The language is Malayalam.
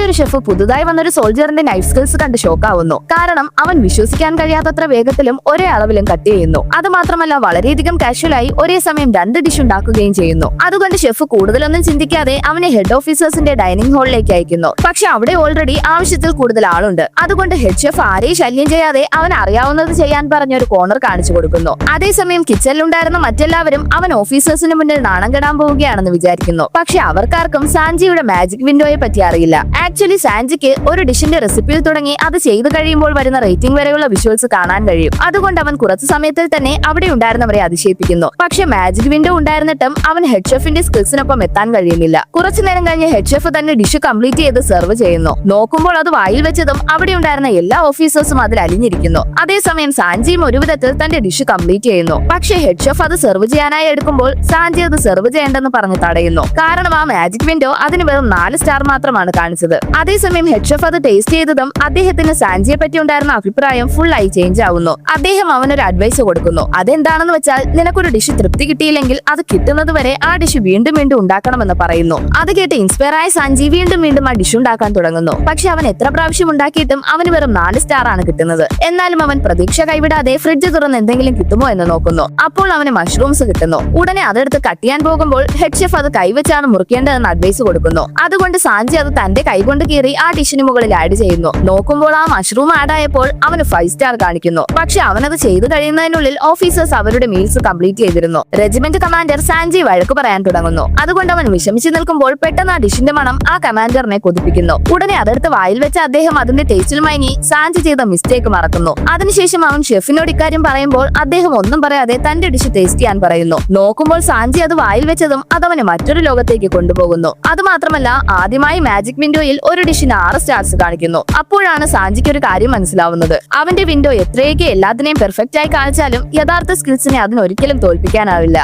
മറ്റൊരു ഷെഫ് പുതുതായി വന്നൊരു സോൾജറിന്റെ നൈഫ് സ്കിൽസ് കണ്ട് ഷോക്കാവുന്നു. കാരണം അവൻ വിശ്വസിക്കാൻ കഴിയാത്തത്ര വേഗത്തിലും ഒരേ അളവിലും കട്ട് ചെയ്യുന്നു. അത് മാത്രമല്ല വളരെയധികം കാഷ്വലായി ഒരേ സമയം 2 ഡിഷ് ഉണ്ടാക്കുകയും ചെയ്യുന്നു. അതുകൊണ്ട് ഷെഫ് കൂടുതലൊന്നും ചിന്തിക്കാതെ അവനെ ഹെഡ് ഓഫീസേഴ്സിന്റെ ഡൈനിങ് ഹാളിലേക്ക് അയക്കുന്നു. പക്ഷെ അവിടെ ഓൾറെഡി ആവശ്യത്തിൽ കൂടുതൽ ആളുണ്ട്. അതുകൊണ്ട് ഹെഡ് ഷെഫ് ആരെയും ശല്യം ചെയ്യാതെ അവൻ അറിയാവുന്നത് ചെയ്യാൻ പറഞ്ഞ ഒരു കോർണർ കാണിച്ചു കൊടുക്കുന്നു. അതേസമയം കിച്ചണിലുണ്ടായിരുന്ന മറ്റെല്ലാവരും അവൻ ഓഫീസേഴ്സിന് മുന്നിൽ നാണം കെടാൻ പോവുകയാണെന്ന് വിചാരിക്കുന്നു. പക്ഷെ അവർക്കാർക്കും സാഞ്ചിയുടെ മാജിക് വിൻഡോയെ പറ്റി അറിയില്ല. ആക്ച്വലി സാഞ്ചിക്ക് ഒരു ഡിഷിന്റെ റെസിപ്പിയിൽ തുടങ്ങി അത് ചെയ്തു കഴിയുമ്പോൾ വരുന്ന റേറ്റിംഗ് വരെയുള്ള വിഷ്വൽസ് കാണാൻ കഴിയും. അതുകൊണ്ട് അവൻ കുറച്ചു സമയത്തിൽ തന്നെ അവിടെ ഉണ്ടായിരുന്നവരെ അതിശയിപ്പിക്കുന്നു. പക്ഷെ മാജിക് വിൻഡോ ഉണ്ടായിരുന്നിട്ടും അവൻ ഹെഡ് ഷെഫിന്റെ സ്കിൽസിനൊപ്പം എത്താൻ കഴിയുന്നില്ല. കുറച്ചു നേരം കഴിഞ്ഞ് ഹെഡ് ഷെഫ് തന്നെ ഡിഷ് കംപ്ലീറ്റ് ചെയ്ത് സെർവ് ചെയ്യുന്നു. നോക്കുമ്പോൾ അത് വായിൽ വെച്ചതും അവിടെ ഉണ്ടായിരുന്ന എല്ലാ ഓഫീസേഴ്സും അതിൽ അലിഞ്ഞിരിക്കുന്നു. അതേസമയം സാഞ്ചിയും ഒരു വിധത്തിൽ തന്റെ ഡിഷ് കംപ്ലീറ്റ് ചെയ്യുന്നു. പക്ഷെ ഹെഡ് ഷെഫ് അത് സെർവ് ചെയ്യാനായി എടുക്കുമ്പോൾ സാഞ്ചി അത് സെർവ് ചെയ്യേണ്ടെന്ന് പറഞ്ഞ് തടയുന്നു. കാരണം ആ മാജിക് വിൻഡോ അതിന് വെറും 4 സ്റ്റാർ മാത്രമാണ് കാണിച്ചത്. അതേസമയം ഹെഡ് ഷെഫ് അത് ടേസ്റ്റ് ചെയ്തതും അദ്ദേഹത്തിന് സാഞ്ചിയെ പറ്റി ഉണ്ടായിരുന്ന അഭിപ്രായം ഫുൾ ആയി ചേഞ്ച് ആവുന്നു. അദ്ദേഹം അവനൊരു അഡ്വൈസ് കൊടുക്കുന്നു. അതെന്താണെന്ന് വെച്ചാൽ നിനക്കൊരു ഡിഷ് തൃപ്തി കിട്ടിയില്ലെങ്കിൽ അത് കിട്ടുന്നത് വരെ ആ ഡിഷ് വീണ്ടും വീണ്ടും ഉണ്ടാക്കണമെന്ന് പറയുന്നു. അത് കേട്ട് ഇൻസ്പയർ ആയ സാഞ്ചി വീണ്ടും വീണ്ടും ആ ഡിഷ് ഉണ്ടാക്കാൻ തുടങ്ങുന്നു. പക്ഷെ അവൻ എത്ര പ്രാവശ്യം ഉണ്ടാക്കിയിട്ടും അവന് വെറും 4 സ്റ്റാർ ആണ് കിട്ടുന്നത്. എന്നാലും അവൻ പ്രതീക്ഷ കൈവിടാതെ ഫ്രിഡ്ജ് തുറന്ന് എന്തെങ്കിലും കിട്ടുമോ എന്ന് നോക്കുന്നു. അപ്പോൾ അവന് മഷ്റൂംസ് കിട്ടുന്നു. ഉടനെ അതെടുത്ത് കട്ട് ചെയ്യാൻ പോകുമ്പോൾ ഹെഡ് ഷെഫ് അത് കൈവച്ചാണ് മുറിക്കേണ്ടതെന്ന് അഡ്വൈസ് കൊടുക്കുന്നു. അതുകൊണ്ട് സാഞ്ചി അത് തന്റെ കൈകൊണ്ട് കീറി ആ ഡിഷിന് മുകളിൽ ആഡ് ചെയ്യുന്നു. നോക്കുമ്പോൾ ആ മഷ്റൂം ആഡ് ആയപ്പോൾ അവന് 5 സ്റ്റാർ കാണിക്കുന്നു. പക്ഷെ അവനത് ചെയ്തു കഴിയുന്നതിനുള്ളിൽ ഓഫീസേഴ്സ് അവരുടെ മീൽസ് കംപ്ലീറ്റ് ചെയ്തിരുന്നു. റെജിമെന്റ് കമാൻഡർ സാഞ്ചി വഴക്ക് പറയാൻ തുടങ്ങുന്നു. അതുകൊണ്ട് അവൻ വിഷമിച്ചു നിൽക്കുമ്പോൾ പെട്ടെന്ന് ആ ഡിഷിന്റെ മണം ആ കമാൻഡറിനെ കൊതിപ്പിക്കുന്നു. ഉടനെ അതെടുത്ത് വായിൽ വെച്ച അദ്ദേഹം അതിന്റെ ടേസ്റ്റിൽ മയങ്ങി സാഞ്ചി ചെയ്ത മിസ്റ്റേക്ക് മറക്കുന്നു. അതിനുശേഷം അവൻ ഷെഫിനോട് ഇക്കാര്യം പറയുമ്പോൾ അദ്ദേഹം ഒന്നും പറയാതെ തന്റെ ഡിഷ് ടേസ്റ്റ് ചെയ്യാൻ പറയുന്നു. നോക്കുമ്പോൾ സാഞ്ചി അത് വായിൽ വെച്ചതും അതവനെ മറ്റൊരു ലോകത്തേക്ക് കൊണ്ടുപോകുന്നു. അതുമാത്രമല്ല ആദ്യമായി മാജിക് വിൻഡോയിൽ ഒരു ഡിഷിന് 6 സ്റ്റാർസ് കാണിക്കുന്നു. അപ്പോഴാണ് സാഞ്ചിക്ക് ഒരു കാര്യം മനസ്സിലാവുന്നത്. അവന്റെ വിൻഡോ എത്രയൊക്കെ എല്ലാത്തിനെയും പെർഫെക്റ്റ് ആയി കാണിച്ചാലും യഥാർത്ഥ സ്കിൽസിനെ അതിനൊരിക്കലും തോൽപ്പിക്കാനാവില്ല.